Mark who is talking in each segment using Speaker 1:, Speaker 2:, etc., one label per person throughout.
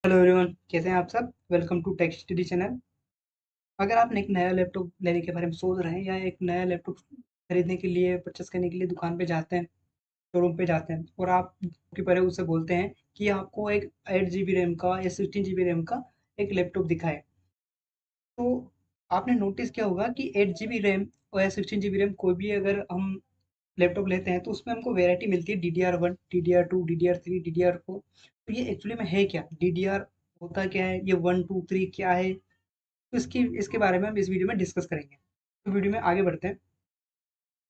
Speaker 1: Hello everyone, कैसे हैं आप सब। Welcome to tech study channel. अगर आप एक नया लैपटॉप लेने के बारे में सोच रहे हैं या एक नया लैपटॉप खरीदने के लिए परचेस करने के लिए दुकान पे जाते हैं, शोरूम पे जाते हैं और आप की पहले उससे बोलते हैं कि आपको एक 8 GB रैम का या 16 GB रैम का एक लैपटॉप दिखाए, तो आपने नोटिस किया होगा कि 8 GB रैम और या 16 GB रैम कोई भी अगर हम लैपटॉप लेते हैं तो उसमें हमको वैरायटी मिलती है DDR1, DDR2, DDR3, DDR4। तो ये एक्चुअली में है क्या, DDR होता क्या है, ये 1 2 3 क्या है, तो इसकी इसके बारे में हम इस वीडियो में डिस्कस करेंगे। तो वीडियो में आगे बढ़ते हैं।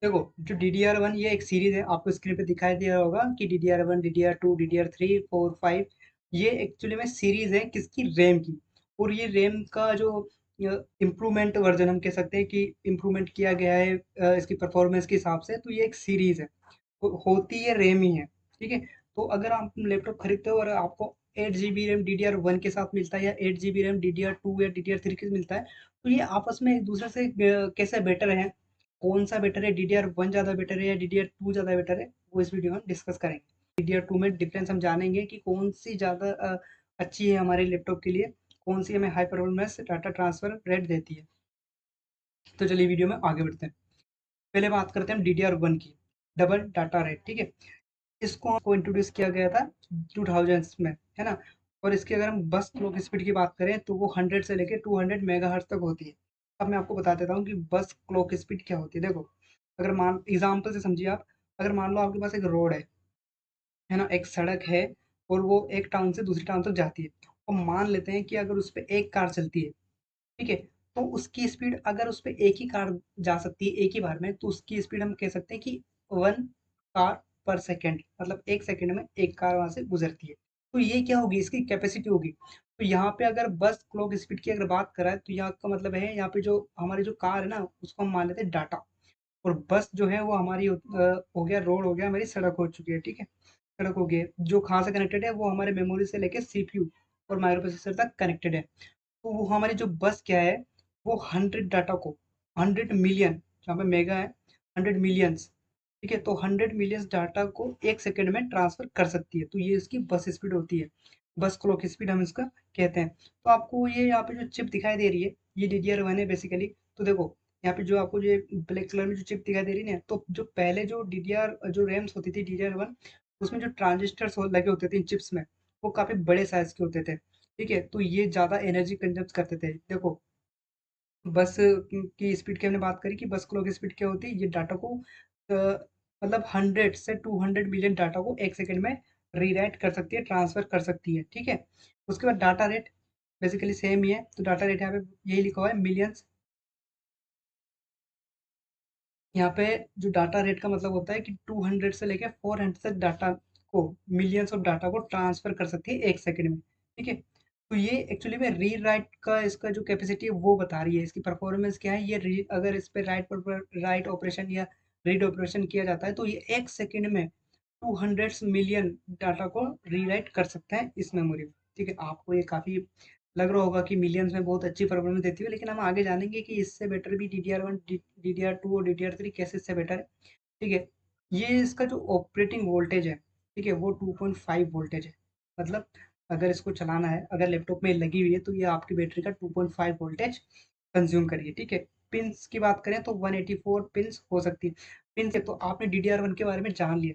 Speaker 1: देखो, जो DDR1 ये एक सीरीज है, आपको स्क्रीन पे दिखाई दे रहा होगा कि DDR1, DDR2, DDR3, 4, 5, ये एक्चुअली में सीरीज है किसकी, रैम की। और ये रैम का जो इम्प्रूवमेंट वर्जन हम कह सकते हैं कि इम्प्रूवमेंट किया गया है इसकी परफॉर्मेंस के हिसाब से, तो ये एक सीरीज है, होती है रैम ही है। ठीक है। तो अगर आप लैपटॉप खरीदते हो और आपको 8 GB रैम DDR1 के साथ मिलता है या 8 GB रैम DDR2 या DDR3 के मिलता है, तो ये आपस में एक दूसरे से कैसे बेटर है, कौन सा बेटर है, DDR1 ज़्यादा बेटर है या DDR2 ज़्यादा बेटर है, वो इस वीडियो में डिस्कस करेंगे। DDR2 में डिफरेंस हम जानेंगे कि कौन सी ज़्यादा अच्छी है हमारे लैपटॉप के लिए, कौन सी हमें high performance data transfer rate देती है। तो चलिए वीडियो में आगे बढ़ते हैं। पहले बात करते हैं DDR1 की, डबल डाटा रेट। ठीक है। इसको इंट्रोड्यूस किया गया था 2000s में, है ना। और इसकी अगर हम बस क्लॉक स्पीड की बात करें तो वो 100 से लेके 200 MHz तक होती है। अब मैं आपको बता देता हूँ कि बस क्लॉक स्पीड क्या होती है। देखो, अगर मान एग्जाम्पल से समझिए आप, अगर मान लो आपके पास एक रोड है ना, एक सड़क है और वो एक टाउन से दूसरी टाउन तक जाती है, और मान लेते हैं कि अगर उस पर एक कार चलती है, ठीक है, तो उसकी स्पीड, अगर उस पे एक ही कार जा सकती है एक ही बार में, तो उसकी स्पीड हम कह सकते हैं कि 1 कार पर सेकेंड, मतलब 1 सेकेंड में एक कार वहां से गुजरती है। तो ये क्या होगी, इसकी कैपेसिटी होगी। तो यहाँ पे अगर बस क्लॉक स्पीड की अगर बात करें तो यहाँ का मतलब है, यहाँ पे जो हमारी जो कार है ना उसको हम मान लेते हैं डाटा, और बस जो है वो हमारी हो गया, रोड हो गया, हमारी सड़क हो चुकी है। ठीक है। सड़क हो गई, जो कहाँ से कनेक्टेड है, वो हमारे मेमोरी से लेके CPU और माइक्रो प्रोसेसर तक कनेक्टेड है। तो वो हमारी जो बस क्या है, वो 100 डाटा को, 100 मिलियन, जहाँ पे मेगा है, 100 मिलियंस, ठीक है, तो 100 मिलियंस डाटा को 1 सेकेंड में ट्रांसफर कर सकती है। तो ये इसकी बस स्पीड होती है, बस क्लॉक स्पीड हम इसका कहते हैं। तो आपको ये यहाँ पे जो चिप दिखाई दे रही है, ये DDR1 है बेसिकली। तो देखो, यहाँ पे जो आपको जो ब्लैक कलर में जो चिप दिखाई दे रही है ना, तो जो पहले जो DDR जो रैम्स होती थी DDR1, उसमें जो ट्रांजिस्टर्स लगे होते थे इन चिप्स में, वो काफी बड़े साइज के होते थे। ठीक है। तो ये ज़्यादा एनर्जी कंजप्ट करते थे। देखो, बस की स्पीड की हमने बात करी कि बस क्लॉक स्पीड क्या होती है, ये डाटा को मतलब 100 से 200 मिलियन डाटा को 1 सेकेंड में रीराइट कर सकती है, ट्रांसफर कर सकती है। ठीक है। उसके बाद डाटा रेट बेसिकली सेम ही है, तो डाटा रेट यहाँ पे यही लिखा हुआ है, मिलियंस। यहाँ पे जो डाटा रेट का मतलब होता है कि 200 से लेके 400 तक डाटा को, मिलियंस ऑफ डाटा को ट्रांसफर कर सकती है 1 सेकेंड में। ठीक है। तो ये एक्चुअली में री राइट का इसका जो कैपेसिटी है वो बता रही है, इसकी परफॉर्मेंस क्या है। ये अगर इस पे राइट ऑपरेशन या रीड ऑपरेशन किया जाता है तो ये 1 सेकेंड में 200 मिलियन डाटा को रीराइट कर सकते हैं इस मेमोरी में। ठीक है। आपको ये काफी लग रहा होगा कि मिलियंस में बहुत अच्छी परफॉर्मेंस देती है, लेकिन हम आगे जानेंगे कि इससे बेटर भी DDR1, DDR2 और DDR3 कैसे इससे बेटर है। ठीक है। ये इसका जो ऑपरेटिंग वोल्टेज है, ठीक है, वो 2.5 वोल्टेज है। मतलब अगर इसको चलाना है, अगर लैपटॉप में लगी हुई है, तो ये आपकी बैटरी का 2.5 वोल्टेज कंज्यूम करिए। ठीक है। पिंस की बात करें तो 184 पिंस हो सकती है। पिंस है, तो आपने DDR1 के बारे में जान लिया।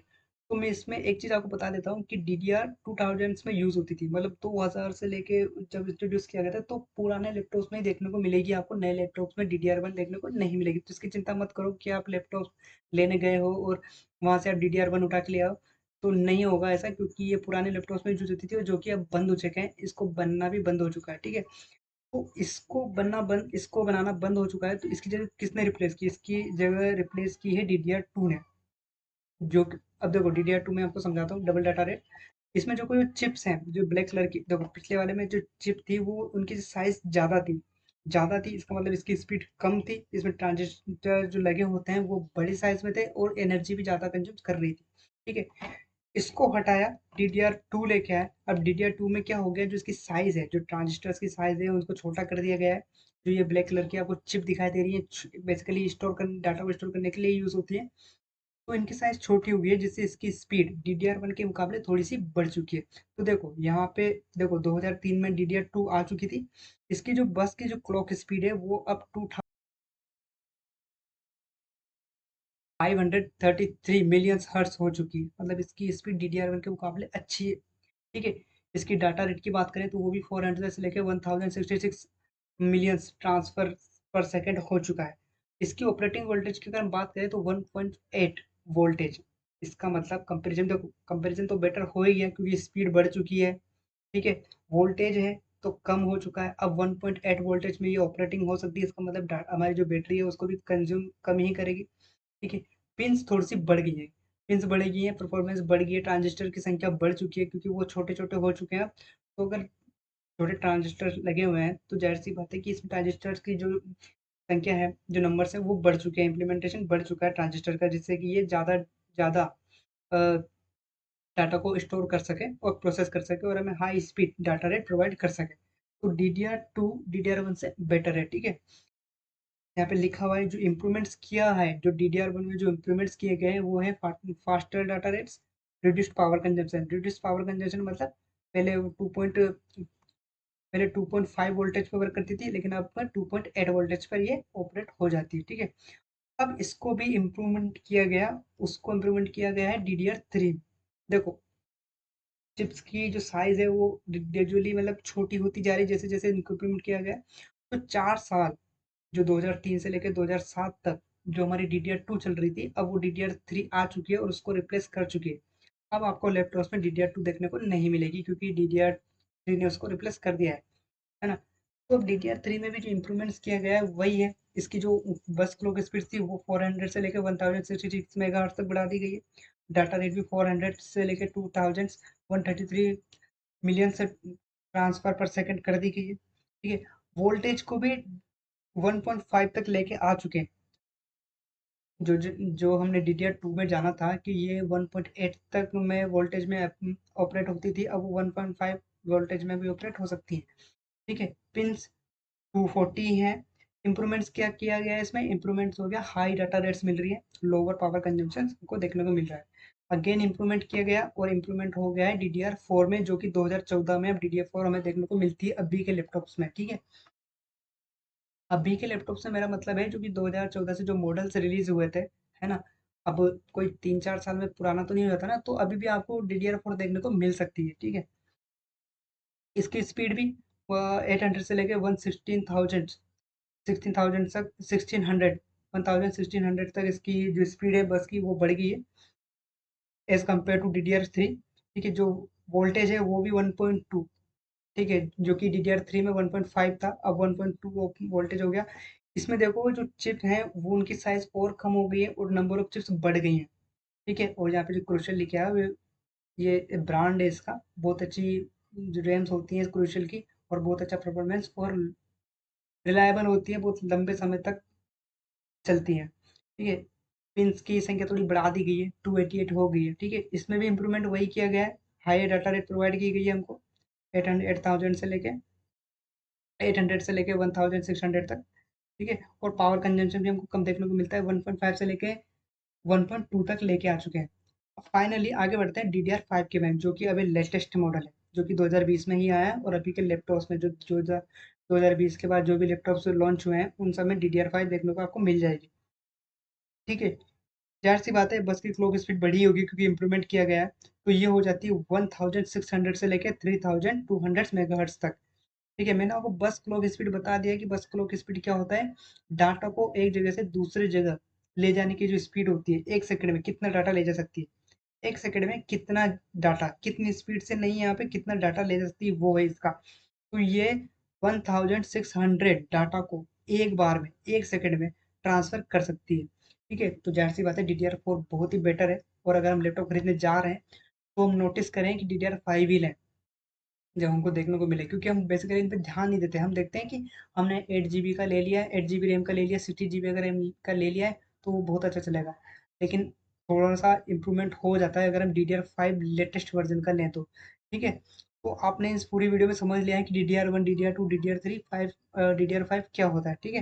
Speaker 1: तो मैं इसमें एक चीज़ आपको बता देता हूँ कि DDR 2000s में यूज़ होती थी, मतलब 2000 से लेके जब इंट्रोड्यूस किया गया था, तो पुराने लैपटॉप्स में ही देखने को मिलेगी आपको, नए लैपटॉप्स में DDR1 देखने को नहीं मिलेगी। तो इसकी चिंता मत करो कि आप लैपटॉप लेने गए हो और वहाँ से आप DDR1 उठा के ले आओ, तो नहीं होगा ऐसा, क्योंकि ये पुराने लैपटॉप्स में यूज होती थी और जो कि अब बंद हो चुके हैं, इसको बनना भी बंद हो चुका है। ठीक है। तो इसको बनाना बंद हो चुका है, तो इसकी जगह किसने रिप्लेस की, इसकी जगह रिप्लेस की है DDR2 ने। जो अब देखो, DDR2 में आपको समझाता हूँ, डबल डाटा रेट। इसमें जो कोई चिप्स हैं, जो ब्लैक कलर की, देखो पिछले वाले में जो चिप थी वो उनकी साइज ज्यादा थी, इसका मतलब इसकी स्पीड कम थी। इसमें ट्रांजिस्टर जो लगे होते हैं वो बड़ी साइज में थे और एनर्जी भी ज्यादा कंज्यूम कर रही थी। ठीक है। इसको हटाया, DDR2 लेके आया। अब DDR2 में क्या हो गया, जो इसकी साइज है, जो ट्रांजिस्टर्स की साइज है, उनको छोटा कर दिया गया है। जो ये ब्लैक कलर की आपको चिप दिखाई दे रही है, बेसिकली स्टोर कर डाटा को स्टोर करने के लिए यूज होती है। तो इनकी साइज़ छोटी हुई है, जिससे इसकी स्पीड DDR1 के मुकाबले थोड़ी-सी बढ़ चुकी है। तो देखो यहाँ पे देखो 2003 में DDR2 आ चुकी थी। इसकी जो बस की जो क्लॉक स्पीड है वो अब 2533 मिलियंस हर्ट्ज़ हो चुकी है। मतलब इसकी स्पीड DDR1 के मुकाबले अच्छी है, ठीक है? इसकी डाटा रेट की बात करें तो वो भी 400 से लेके 1066 मिलियंस ट्रांसफर पर सेकंड हो चुका है। इसकी ऑपरेटिंग वोल्टेज की अगर हम बात करें तो 1.8 वोल्टेज। इसका मतलब कंपैरिजन, देखो कंपैरिजन तो बेटर हो ही है क्योंकि स्पीड बढ़ चुकी है, ठीक है? वोल्टेज है तो कम हो चुका है। अब 1.8 वोल्टेज में ये ऑपरेटिंग हो सकती है, इसका मतलब हमारी जो बैटरी है उसको भी कंज्यूम कम ही करेगी, ठीक है? पिन्स थोड़ी-सी बढ़ गई हैं, पिन्स बढ़ गई हैं, परफॉर्मेंस बढ़ गई है, ट्रांजिस्टर की संख्या बढ़ चुकी है क्योंकि वो छोटे-छोटे हो चुके हैं अब। तो अगर छोटे ट्रांजिस्टर लगे हुए हैं तो ज़ाहिर-सी बात है कि इसमें ट्रांजिस्टर्स की जो संख्या है, जो नंबर्स हैं वो बढ़ चुके हैं, इम्प्लीमेंटेशन बढ़ चुका है ट्रांजिस्टर का, जिससे कि ये ज़्यादा ज़्यादा अ, डाटा को स्टोर कर सके और प्रोसेस कर सके और हमें high speed data rate provide कर सके। तो DDR2 DDR1 से बेटर है, ठीक है? यहाँ पे लिखा हुआ है जो इम्प्रूवमेंट्स किया है, जो DDR1 में जो इम्प्रूवमेंट्स किए गए हैं वो है faster data rates, reduced power consumption. Reduced power consumption मतलब पहले वो 2.5 वोल्टेज पे वर्क करती थी, लेकिन अब पर 2.8 वोल्टेज पर ये ऑपरेट हो जाती है, ठीक है? अब इसको भी इम्प्रूवमेंट किया गया, उसको इम्प्रूवमेंट किया गया है DDR3। देखो चिप्स की जो साइज़ है वो ग्रेजुअली मतलब छोटी होती जा रही है जैसे-जैसे इनको इम्प्रूवमेंट किया गया है। तो 4 साल जो 2003 से लेकर 2007 तक जो हमारी DDR2 चल रही थी, अब वो DDR3 आ चुकी है और उसको रिप्लेस कर चुकी है। अब आपको लैपटॉप्स में DDR2 देखने को नहीं मिलेगी क्योंकि DDR3 ने उसको रिप्लेस कर दिया है ना? तो अब DDR3 में भी जो इम्प्रूवमेंट्स किया गया है वही है। इसकी जो बस क्लॉक स्पीड थी वो 400 से लेकर 1066 मेगाहर्ट्ज़ तक बढ़ा दी गई है। डाटा रेट भी 400 से लेकर 2133 मिलियन से ट्रांसफर पर सेकंड कर दी गई है, ठीक है? वोल्टेज को भी 1.5 तक लेके आ चुके हैं। जो हमने DDR2 में जाना था कि ये 1.8 तक में वोल्टेज में ऑपरेट होती थी, अब वो 1.5 वोल्टेज में भी ऑपरेट हो सकती है, ठीक है? पिन्स 240 हैं। इम्प्रूवमेंट्स क्या किया गया है इसमें? इम्प्रूवमेंट्स हो गया, हाई डाटा रेट्स मिल रही है, लोअर पावर कंजम्पशन को देखने को मिल रहा है। अगेन इम्प्रूवमेंट किया गया और इम्प्रूवमेंट हो गया है DDR4 में, जो कि 2014 में अब DDR4 हमें देखने को मिलती है अभी के लैपटॉप्स में, ठीक है? अभी के लैपटॉप से मेरा मतलब है जो कि 2014 से जो मॉडल्स रिलीज हुए थे, है ना? अब कोई 3-4 साल में पुराना तो नहीं हुआ था ना, तो अभी भी आपको DDR4 देखने को मिल सकती है, ठीक है? इसकी स्पीड भी 800 से लेके 116,000 16,000 तक 1600 1600 तक इसकी जो स्पीड है बस की वो बढ़ गई है एज़ कम्पेयर टू DDR3, ठीक है? जो वोल्टेज है वो भी 1.2, ठीक है? जो कि DDR3 में 1.5 था, अब 1.2 वोल्टेज हो गया। इसमें देखो जो चिप हैं वो उनकी साइज़ और कम हो गई है और नंबर ऑफ चिप्स बढ़ गई हैं, ठीक है? और यहाँ पे जो क्रूशियल लिखा है वो ये ब्रांड है इसका, बहुत अच्छी जो रैम्स होती हैं क्रूशियल की और बहुत अच्छा परफॉर्मेंस और रिलायबल होती है, बहुत लंबे समय तक चलती हैं, ठीक है? पिन्स की संख्या थोड़ी बढ़ा दी गई है, 288 हो गई है, ठीक है? इसमें भी इम्प्रूवमेंट वही किया गया है, हाई डाटा रेट प्रोवाइड की गई है हमको 8000 से लेके 800 से लेके 1600 तक, ठीक है? और पावर कंजम्पशन भी हमको कम देखने को मिलता है, 1.5 से लेके 1.2 तक लेके आ चुके हैं। अब फाइनली आगे बढ़ते हैं DDR5 के में, जो कि अभी लेटेस्ट मॉडल है, जो कि 2020 में ही आया है और अभी के लैपटॉप्स में जो 2020 के बाद जो भी लैपटॉप्स लॉन्च हुए हैं, उन सब में DDR5 देखने को आपको मिल जाएगी, ठीक है? ज़ाहिर-सी बात है बस की क्लॉक स्पीड बढ़ी होगी क्योंकि इम्प्रूवमेंट किया गया है, तो ये हो जाती है 1600 से लेके 3200 मेगाहर्ट्ज़ तक। ठीक है, मैंने आपको बस क्लॉक स्पीड बता दिया कि बस क्लॉक स्पीड क्या होता है, डाटा को एक जगह से दूसरी जगह ले जाने की जो स्पीड होती है, 1 सेकंड में कितना डाटा ले जा सकती है। 1 सेकंड में कितना डाटा, कितनी स्पीड से नहीं यहाँ पे कितना डाटा ले जा सकती है, वो है इसका। तो ये 1600 डाटा को एक बार में, 1 सेकंड में ट्रांसफ़र कर सकती है। ठीक है, तो ज़ाहिर-सी बात है DDR4 बहुत ही बेटर है और अगर हम लैपटॉप खरीदने जा रहे हैं, तो हम नोटिस करें कि DDR5 ही लें। जब हमको देखने को मिले क्योंकि हम बेसिकली इन पे ध्यान नहीं देते। हम देखते हैं कि हमने 8 जीबी का ले लिया है, 8 जीबी रैम का ले लिया, 60 जीबी अगर रैम का ले लिया है, तो वो बहुत अच्छा चलेगा। लेकिन थोड़ा-सा इम्प्रूवमेंट हो जाता है अगर हम DDR5 लेटेस्ट वर्ज़न का लें तो, ठीक है? तो आपने इस पूरी वीडियो में समझ लिया है कि DDR1, DDR2, DDR3, 5 DDR5 क्या होता है, ठीक है?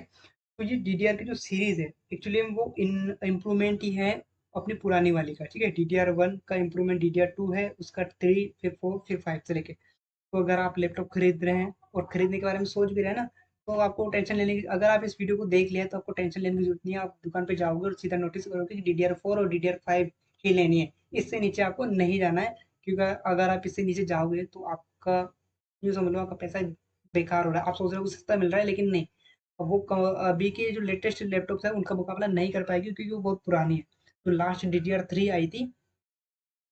Speaker 1: तो ये DDR की जो सीरीज़ है, एक्चुअली में वो इन इम्प्रूवमेंट ही है अपनी पुरानी वाली का, ठीक है। DDR1 का इम्प्रूवमेंट DDR2 है, उसका 3 फिर 4 फिर 5 से लेके। तो अगर आप लैपटॉप खरीद रहे हैं और खरीदने के बारे में सोच भी रहे हैं ना, तो आपको टेंशन लेने की, अगर आप इस वीडियो को देख लिया तो आपको टेंशन लेने की जरूरत नहीं है। आप दुकान पे जाओगे और सीधा नोटिस करोगे कि DDR4 और DDR5 ही लेनी है, इससे नीचे आपको नहीं जाना है। क्योंकि अगर आप इससे नीचे जाओगे तो आपका, यूँ समझ लो, आपका पैसा बेकार हो रहा है। आप सोच रहे हो कि सस्ता मिल रहा है, लेकिन नहीं। अब वो अभी के जो लेटेस्ट लैपटॉप्स है उनका मुकाबला नहीं कर पाएगी, क्योंकि वो बहुत पुरानी है। जो लास्ट DDR3 आई थी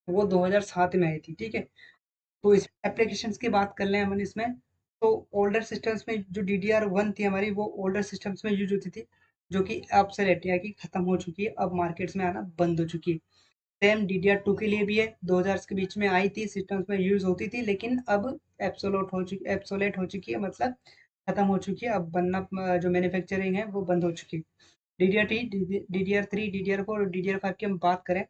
Speaker 1: वो 2007 में आई थी, ठीक है। तो इस एप्लीकेशंस की बात कर लें अपन इसमें, तो ओल्डर सिस्टम्स में जो DDR1 थी हमारी, वो ओल्डर सिस्टम्स में यूज होती थी, जो कि अब से लेट की खत्म हो चुकी है, अब मार्केट्स में आना बंद हो चुकी है। सेम DDR2 के लिए भी है, 2000 के बीच में आई थी, सिस्टम्स में यूज होती थी, लेकिन अब एब्सोलेट हो चुकी है, मतलब खत्म हो चुकी है। अब बनना, जो मैन्युफैक्चरिंग है वो बंद हो चुकी है। DDR3 DDR4 और DDR5 की हम बात करें,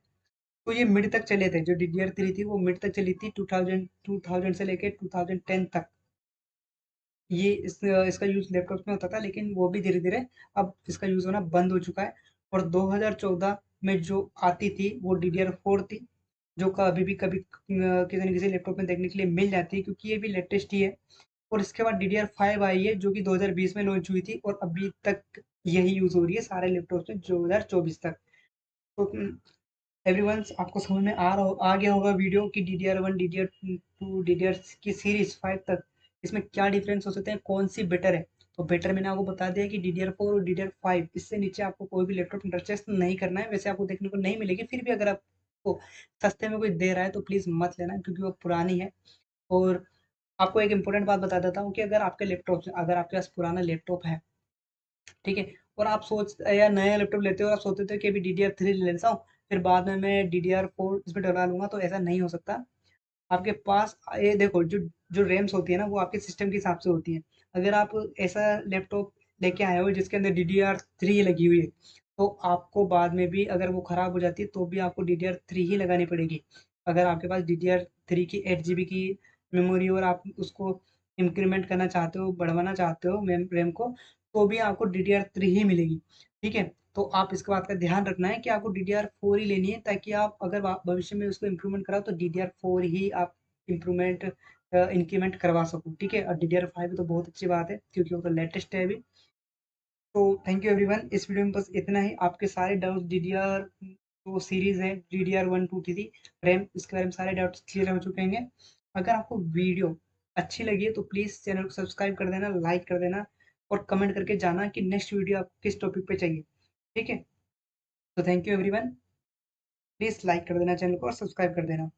Speaker 1: तो ये मिड तक चले थे। जो DDR3 थी वो मिड तक चली थी, 2000 से लेके 2010 तक। ये इसका यूज लैपटॉप में होता था, लेकिन वो भी धीरे धीरे अब इसका यूज होना बंद हो चुका है। और 2014 में जो आती थी वो DDR4 थी, जो अभी भी कभी किसी न किसी लैपटॉप में देखने के लिए मिल जाती है, क्योंकि ये भी लेटेस्ट ही है। और इसके बाद DDR5 आई है, जो कि 2020 में लॉन्च हुई थी, और अभी तक यही यूज हो रही है सारे लैपटॉप में 2024 तक। तो एवरीवंस, आपको समझ में आ गया होगा वीडियो की DDR1 DDR2 DDR की सीरीज 5 तक इसमें क्या डिफरेंस हो सकते हैं, कौन सी बेटर है। तो बेटर मैंने आपको बता दिया कि DDR4 और DDR5, इससे नीचे आपको कोई भी लैपटॉप परचेस नहीं करना है। वैसे आपको देखने को नहीं मिलेगी, फिर भी अगर आपको सस्ते में कोई दे रहा है तो प्लीज़ मत लेना, क्योंकि वो पुरानी है। और आपको एक इंपॉर्टेंट बात बता देता हूँ कि अगर आपके पास पुराना लैपटॉप है, ठीक है, और आप सोच या नया लैपटॉप लेते हो और आप सोचते हो कि अभी DDR3 ले लेता हूँ, फिर बाद में मैं DDR4 इसमें डलवा लूंगा, तो ऐसा नहीं हो सकता। आपके पास ये देखो, जो जो रैम्स होती है ना, वो आपके सिस्टम के हिसाब से होती है। अगर आप ऐसा लैपटॉप लेके आए हो जिसके अंदर DDR3 लगी हुई है, तो आपको बाद में भी अगर वो खराब हो जाती है तो भी आपको DDR3 ही लगानी पड़ेगी। अगर आपके पास DDR3 की 8 GB की मेमोरी और आप उसको इंक्रीमेंट करना चाहते हो, बढ़वाना चाहते हो रैम को, तो भी आपको DDR3 ही मिलेगी, ठीक है। तो आप इसके बात का ध्यान रखना है कि आपको DDR4 ही लेनी है, ताकि आप अगर भविष्य में उसको इम्प्रूवमेंट कराओ तो DDR4 ही आप इम्प्रूवमेंट इंक्रीमेंट करवा सको, ठीक है। और DDR5 तो बहुत अच्छी बात है, क्योंकि वो तो लेटेस्ट है अभी। तो थैंक यू एवरीवन, इस वीडियो में बस इतना ही। आपके सारे डाउट्स DDR जो सीरीज है DDR1 2 3 रैम, इसके बारे में सारे डाउट्स क्लियर हो चुके हैं। अगर आपको वीडियो अच्छी लगी है तो प्लीज़ चैनल को सब्सक्राइब कर देना, लाइक कर देना, और कमेंट करके जाना कि नेक्स्ट वीडियो आपको किस टॉपिक पे चाहिए, ठीक है। तो thank you everyone, please like कर देना चैनल को और सब्सक्राइब कर देना।